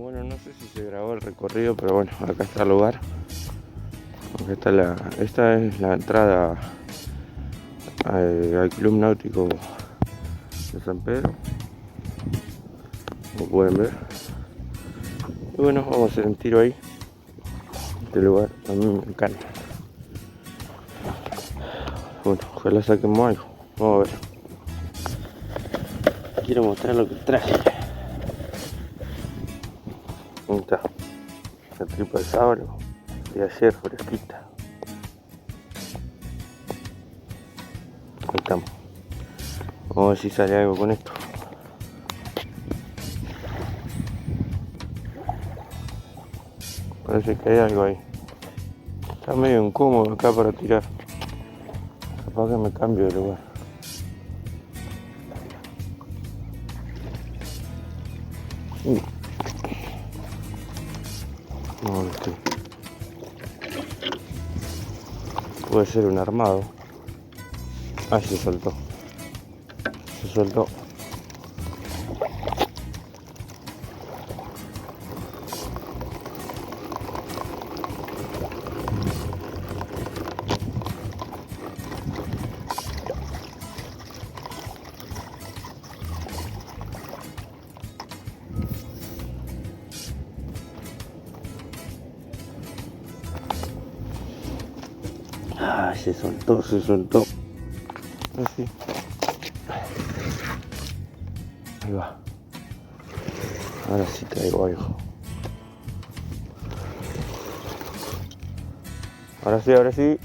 Bueno, no sé si se grabó el recorrido, pero bueno, acá está el lugar. Acá está esta es la entrada al Club Náutico de San Pedro, como pueden ver. Y bueno, vamos a hacer un tiro ahí. Este lugar a mí me encanta. Bueno, ojalá saquemos algo. Vamos a ver. Quiero mostrar lo que traje. Ahí está. La tripa de sábalo de ayer, fresquita. Ahí estamos. Vamos a ver si sale algo con esto. Parece que hay algo ahí. Está medio incómodo acá para tirar. Capaz que me cambio de lugar. No, puede ser un armado. Ah, se soltó. Se soltó. Ah, se soltó, se soltó. Así. Ahí va. Ahora sí traigo algo. Ahora sí, ahora sí.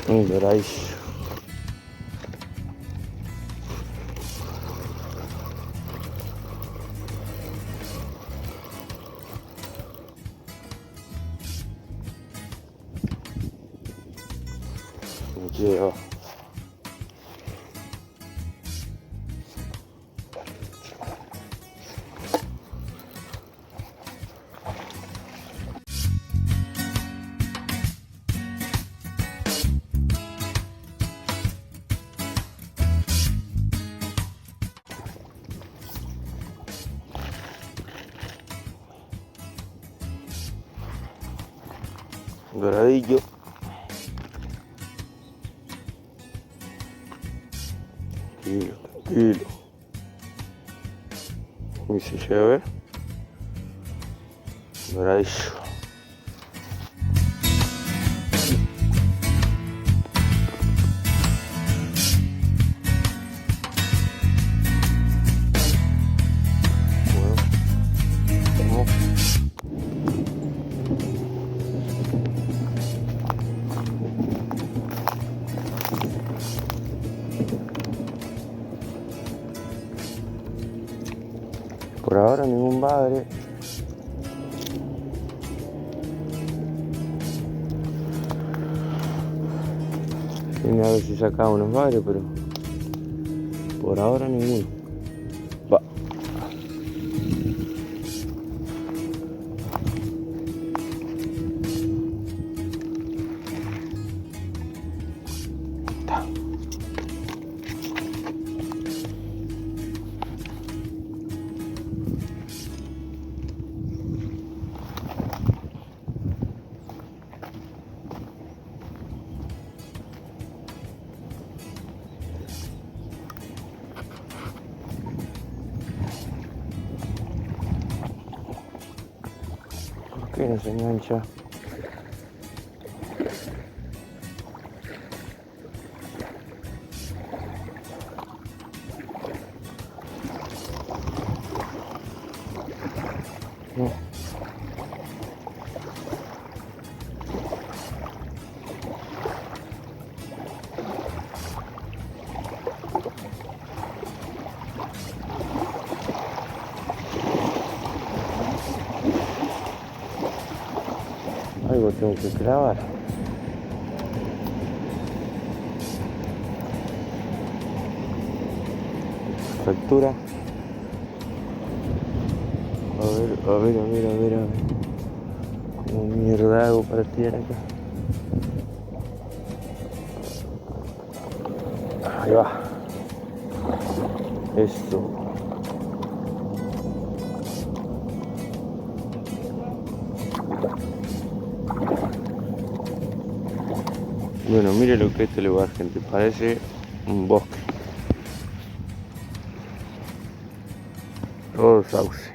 Un doradillo. Me lleva. Doradillo. Tranquilo, tranquilo. Y se llega a ver. Doradillo. Por ahora ningún bagre. Tiene a ver si sacaba unos bagres, pero por ahora ninguno. Va. Está. ¿Por qué no se engancha? No. Algo tengo que clavar. Factura. A ver. Como mierda hago para tirar acá. Ahí va. Esto. Bueno, mire lo que es este lugar, gente. Parece un bosque. Todo sauce.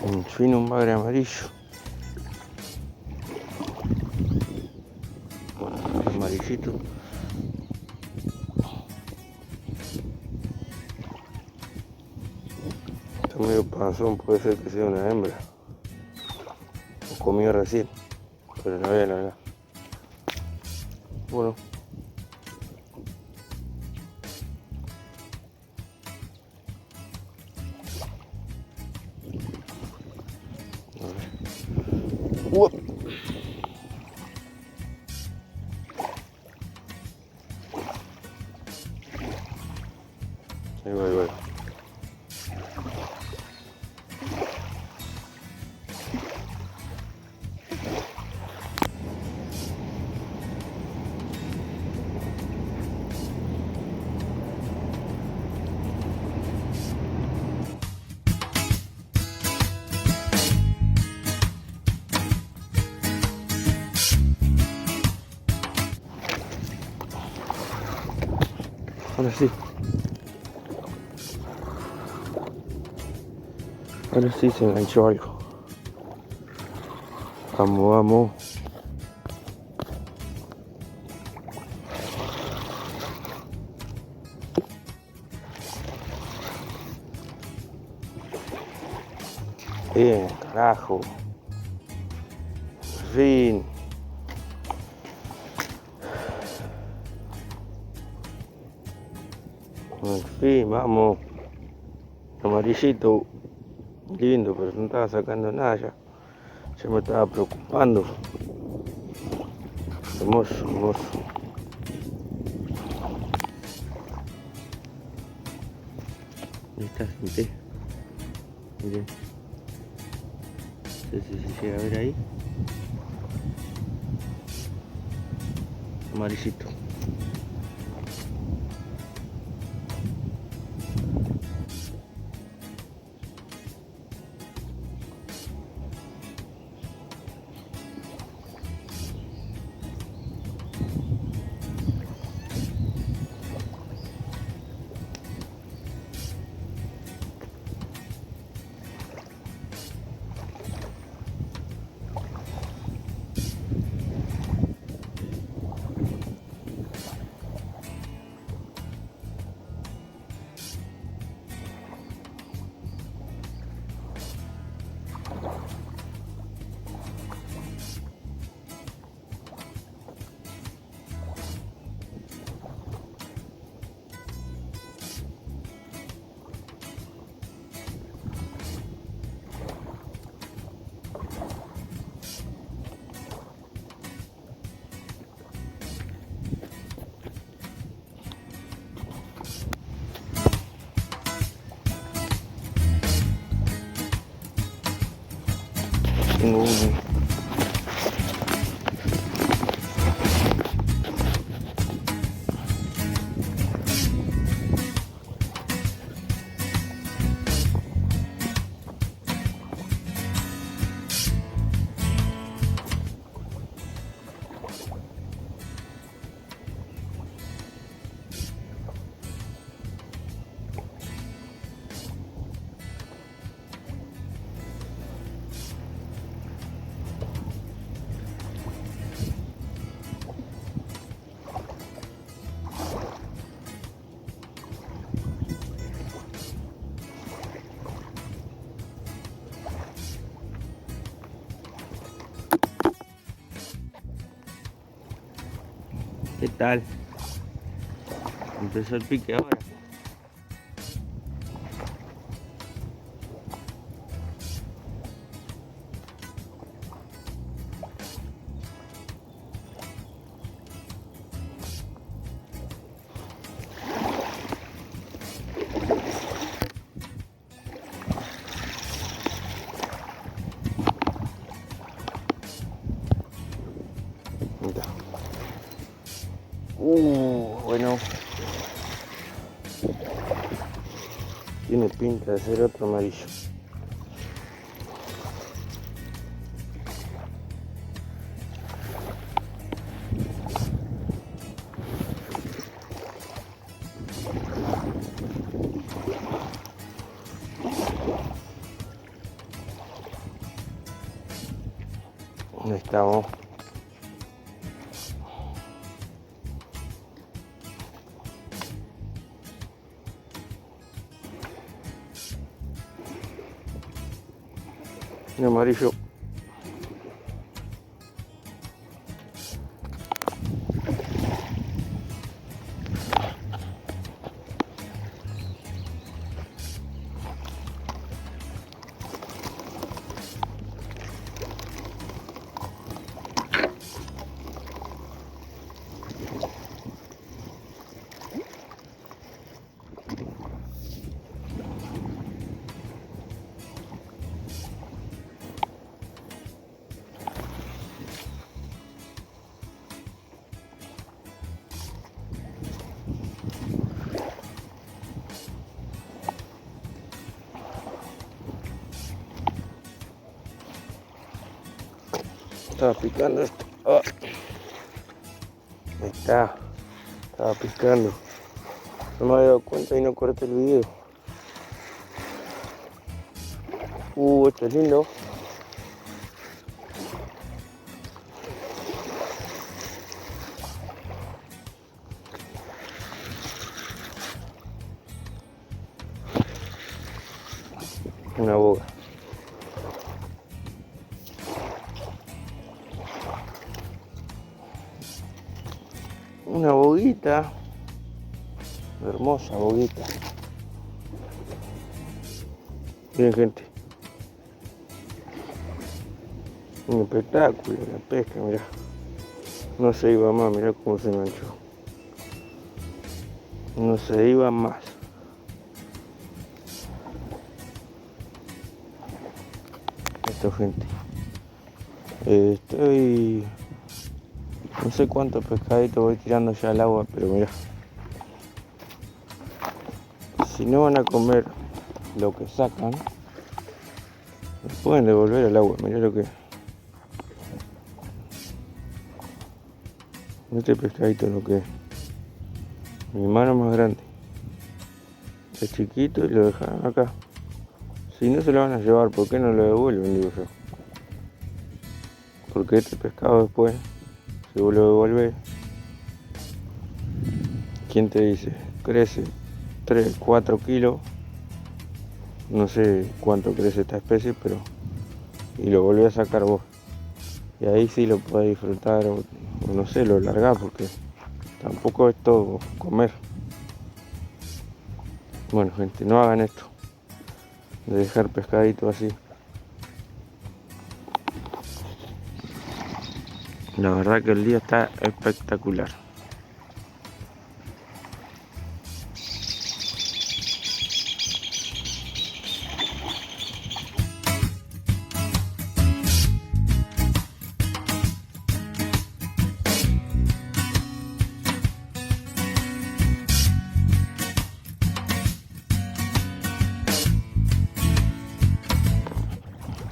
Un fino, un bagre amarillo. Amarillito. Está medio panzón, puede ser que sea una hembra. O comió recién, pero la voy a largar. Bueno. Uop. Ahí va, ahí va. Ahora sí. Ahora sí se enganchó algo. Vamos, vamos. Bien, carajo. Fin. En fin, vamos. Amarillito. Lindo, pero no estaba sacando nada ya. Ya me estaba preocupando. Hermoso, hermoso. Ahí está, gente. Miren. No sé si se llega a ver ahí. Amarillito. Tengo uno. ¿Qué tal? Empezó el pique ahora. Bueno. Tiene pinta de ser otro amarillo. ¿Dónde estamos? Un amarillo. Estaba picando esto. Oh. Ahí está. Estaba picando. No me había dado cuenta y no corté el video. Esto es lindo. Una boga. Una boguita. Hermosa boguita. Miren, gente. Un espectáculo, la pesca, mirá. No se iba más, mirá cómo se manchó. No se iba más. Esto, gente. Estoy... No sé cuántos pescaditos voy tirando ya al agua, pero mirá. Si no van a comer lo que sacan, los pueden devolver al agua. Mirá lo que... Este pescadito lo que es. Mi mano más grande. Es chiquito y lo dejan acá. Si no se lo van a llevar, ¿por qué no lo devuelven? Digo yo. Porque este pescado después, si vos lo devolvés, ¿quién te dice? Crece 3, 4 kilos. No sé cuánto crece esta especie, pero... Y lo volvés a sacar vos. Y ahí sí lo podés disfrutar o no sé, lo largás porque tampoco es todo comer. Bueno, gente, no hagan esto de dejar pescadito así. La verdad que el día está espectacular.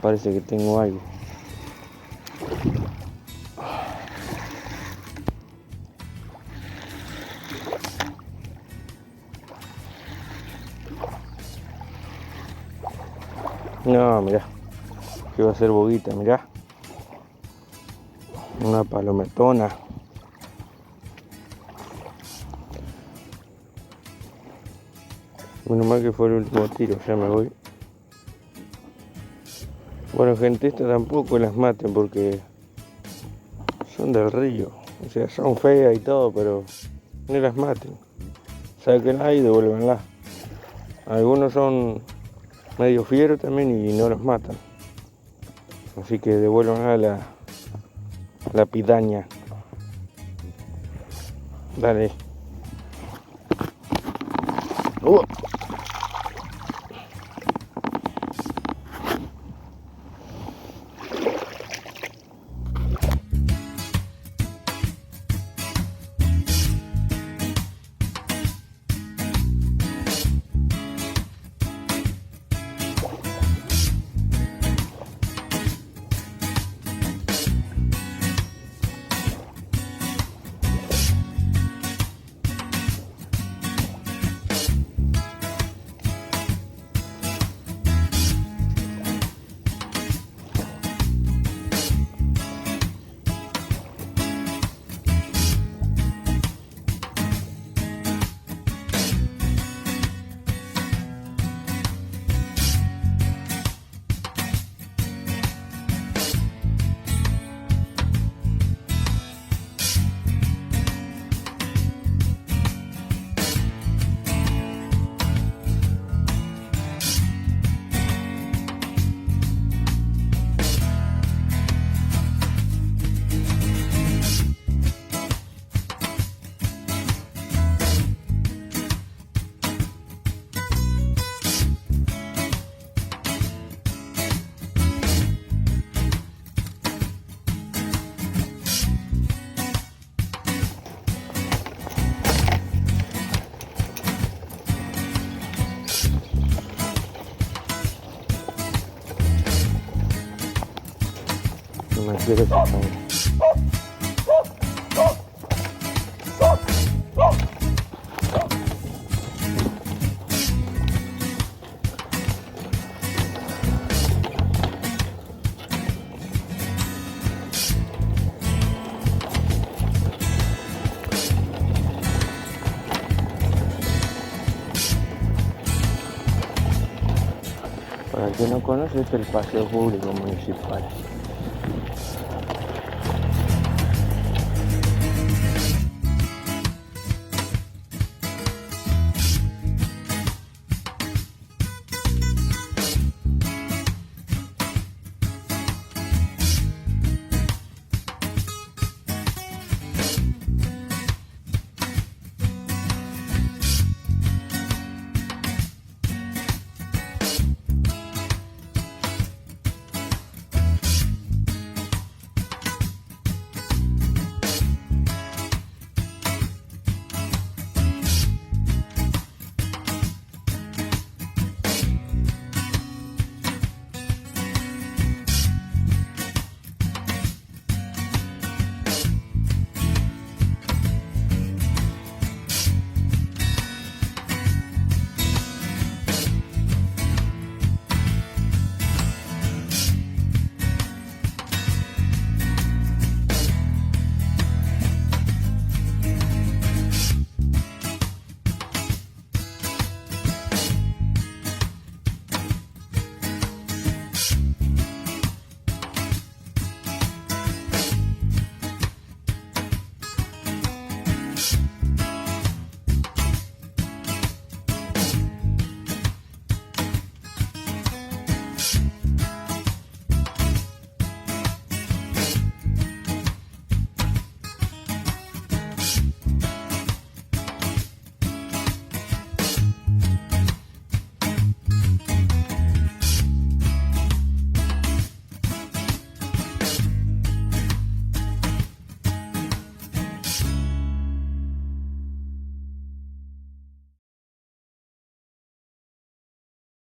Parece que tengo algo. No, mirá, que va a ser boguita, mirá. Una palometona. Menos mal que fue el último tiro, ya me voy. Bueno, gente, estas tampoco las maten porque son del río. O sea, son feas y todo, pero no las maten. sáquenla y devuélvanla. Algunos son medio fieros también y no los matan. Así que devuélvanla a la piraña. Dale. No me quiero sacar. Para el que no conoce, este es el paseo público municipal.